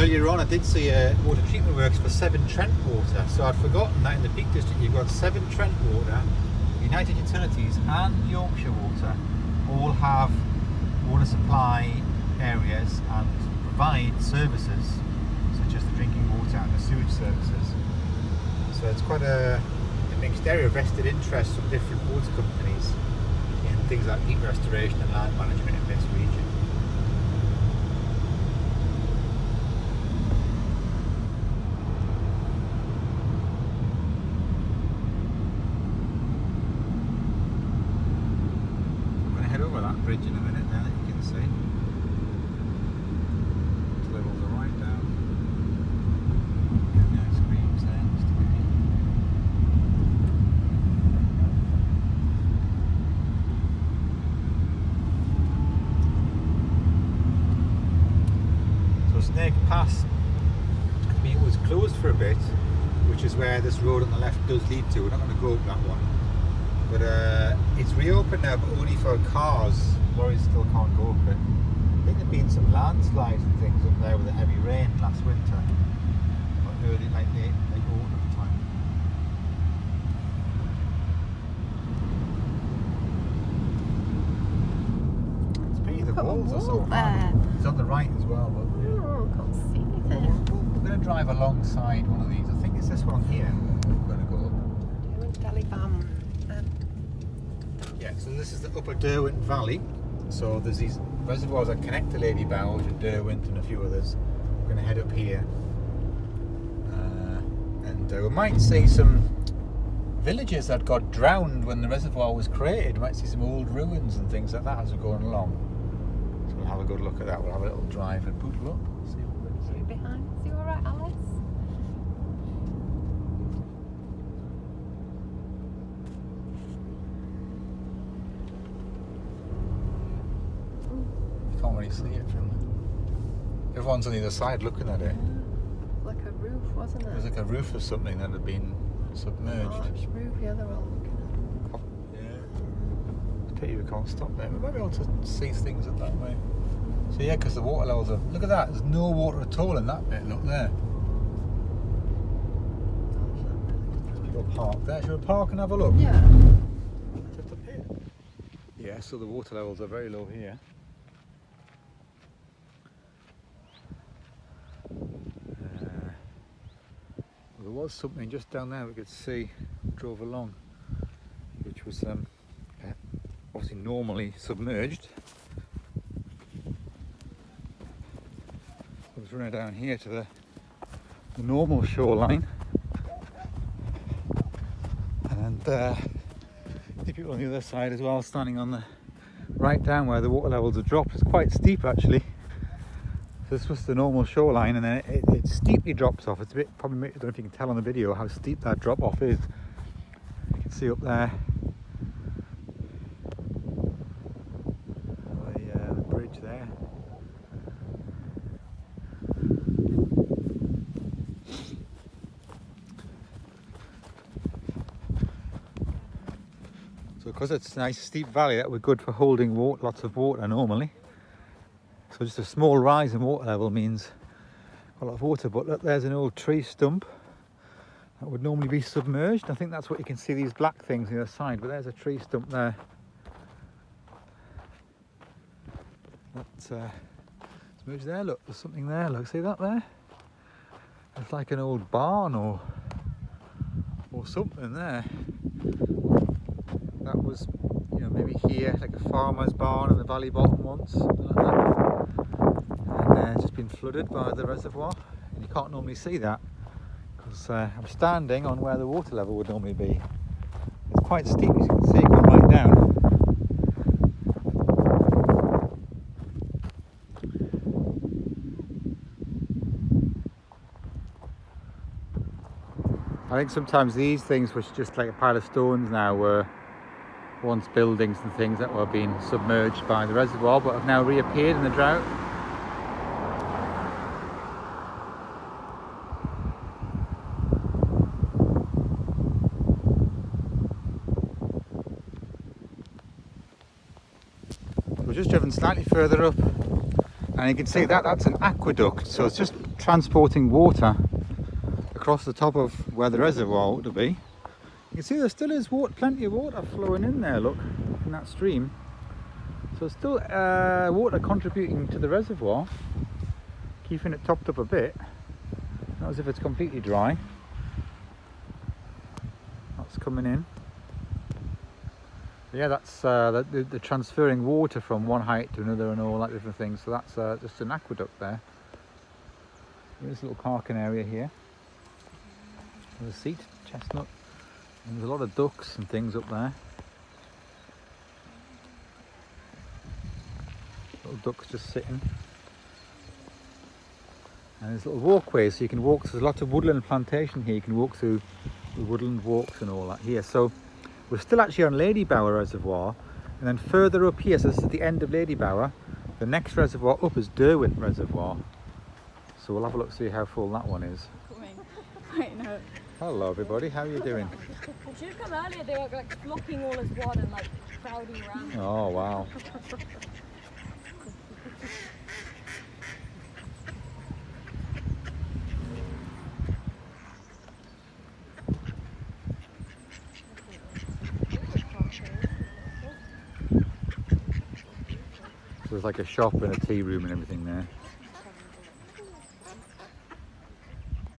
earlier on I did see water treatment works for Severn Trent Water, so I'd forgotten that in the Peak District you've got Severn Trent Water, United Utilities and Yorkshire Water all have water supply areas and provide services such as the drinking water and the sewage services. So it's quite a mixed area of vested interests from different water companies in things like peat restoration and land management in this region. Bridge in a minute now that you can see. The levels are right down. No screens there, Mr. Goody. So Snake Pass, I mean, it was closed for a bit, which is where this road on the left does lead to. We're not going to go up that one. But it's reopened now, but only for cars. Lorries still can't go up it. I think there'd been some landslides and things up there with the heavy rain last winter. I heard it like late autumn at the time. It's pretty the walls are so hard. It's on the right as well. But I can't see anything. we're going to drive alongside one of these. I think it's this one here. We're going to go up. Yeah, so this is the Upper Derwent Valley. So there's these reservoirs that connect to Lady Bowers and Derwent and a few others. We're going to head up here. And we might see some villages that got drowned when the reservoir was created. We might see some old ruins and things like that as we're going along. So we'll have a good look at that. We'll have a little drive and poodle up. See what we're going to see. Behind. Is you alright, Alice? Can't really see it from there. Everyone's on the other side looking at it. Like a roof, wasn't it? It was like a roof of something that had been submerged. Arch roof, yeah, they're all looking at. Yeah. I tell you, we can't stop there. We might be able to see things up that way. So yeah, because the water levels are... Look at that, there's no water at all in that bit, look there. There's people parked there. Should we park and have a look? Yeah. Just up here. Yeah, so the water levels are very low here. There was something just down there we could see, drove along, which was obviously normally submerged. I was running down here to the normal shoreline, and the people on the other side as well, standing on the right down where the water levels have dropped. It's quite steep actually. This was the normal shoreline, and then it steeply drops off. It's a bit, probably, I don't know if you can tell on the video how steep that drop off is. You can see up there the bridge there. So because it's a nice steep valley, that would be good for holding water, lots of water normally. So just a small rise in water level means a lot of water. But look, there's an old tree stump that would normally be submerged. I think that's what you can see, these black things on the other side. But there's a tree stump there. That's submerged there. Look, there's something there. Look, see that there? It's like an old barn or something there. That was, you know, maybe here, like a farmer's barn in the valley bottom once, something like that. And it's just been flooded by the reservoir, and you can't normally see that because I'm standing on where the water level would normally be. It's quite steep, as you can see, going right down. I think sometimes these things, which are just like a pile of stones now, were once buildings and things that were being submerged by the reservoir but have now reappeared in the drought. We've just driven slightly further up And you can see that that's an aqueduct, so it's just transporting water across the top of where the reservoir ought to be. You can see there still is water, plenty of water flowing in there, look, in that stream. So it's still water contributing to the reservoir, keeping it topped up a bit, not as if it's completely dry. That's coming in. Yeah, that's the transferring water from one height to another and all that different things. So that's just an aqueduct there. There's a little parking area here. There's a seat, chestnut. And there's a lot of ducks and things up there. Little ducks just sitting. And there's little walkways, so you can walk. There's lots of woodland plantation here. You can walk through the woodland walks and all that here. So we're still actually on Ladybower Reservoir, and then further up here, so this is the end of Ladybower, the next reservoir up is Derwent Reservoir. So we'll have a look, see how full that one is. Right, no. Hello everybody, how are you doing? I should have come earlier, they were like flocking all as one and like crowding around. Oh wow. There's like a shop and a tea room and everything there.